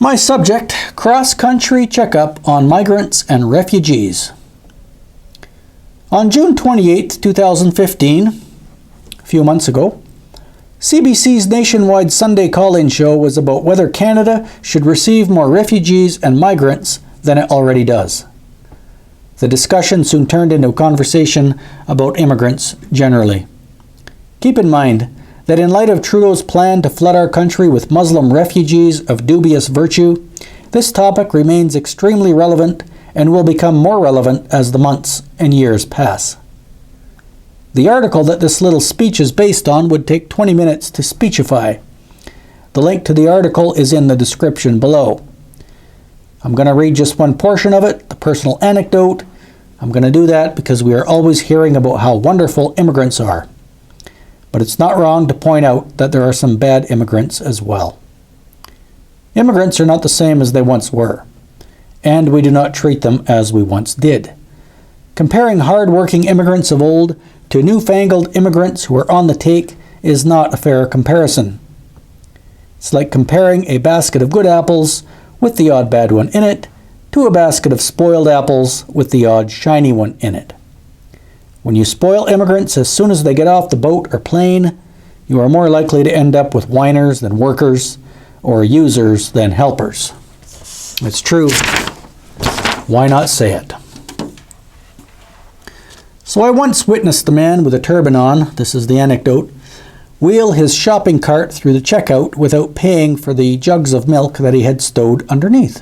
My subject, cross-country checkup on migrants and refugees. On June 28, 2015, a few months ago, CBC's nationwide Sunday call-in show was about whether Canada should receive more refugees and migrants than it already does. The discussion soon turned into a conversation about immigrants generally. Keep in mind that in light of Trudeau's plan to flood our country with Muslim refugees of dubious virtue, this topic remains extremely relevant and will become more relevant as the months and years pass. The article that this little speech is based on would take 20 minutes to speechify. The link to the article is in the description below. I'm going to read just one portion of it, the personal anecdote. I'm going to do that because we are always hearing about how wonderful immigrants are. But it's not wrong to point out that there are some bad immigrants as well. Immigrants are not the same as they once were, and we do not treat them as we once did. Comparing hard-working immigrants of old to newfangled immigrants who are on the take is not a fair comparison. It's like comparing a basket of good apples with the odd bad one in it to a basket of spoiled apples with the odd shiny one in it. When you spoil immigrants as soon as they get off the boat or plane, you are more likely to end up with whiners than workers, or users than helpers. It's true. Why not say it? So I once witnessed a man with a turban on, this is the anecdote, wheel his shopping cart through the checkout without paying for the jugs of milk that he had stowed underneath.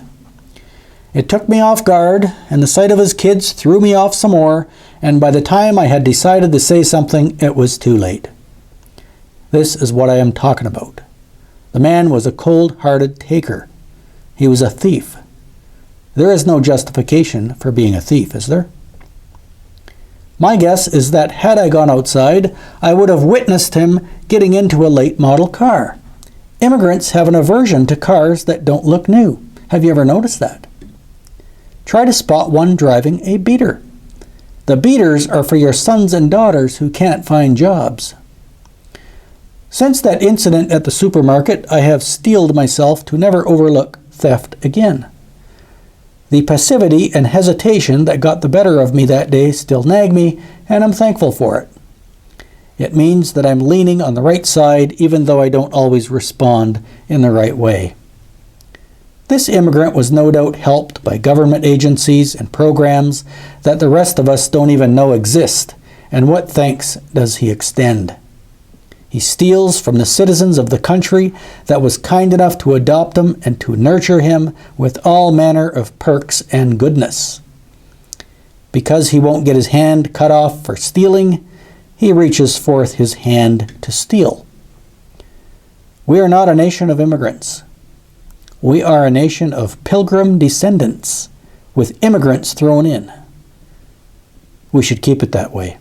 It took me off guard, and the sight of his kids threw me off some more, and by the time I had decided to say something, it was too late. This is what I am talking about. The man was a cold-hearted taker. He was a thief. There is no justification for being a thief, is there? My guess is that had I gone outside, I would have witnessed him getting into a late model car. Immigrants have an aversion to cars that don't look new. Have you ever noticed that? Try to spot one driving a beater. The beaters are for your sons and daughters who can't find jobs. Since that incident at the supermarket, I have steeled myself to never overlook theft again. The passivity and hesitation that got the better of me that day still nag me, and I'm thankful for it. It means that I'm leaning on the right side even though I don't always respond in the right way. This immigrant was no doubt helped by government agencies and programs that the rest of us don't even know exist, and what thanks does he extend? He steals from the citizens of the country that was kind enough to adopt him and to nurture him with all manner of perks and goodness. Because he won't get his hand cut off for stealing, he reaches forth his hand to steal. We are not a nation of immigrants. We are a nation of pilgrim descendants with immigrants thrown in. We should keep it that way.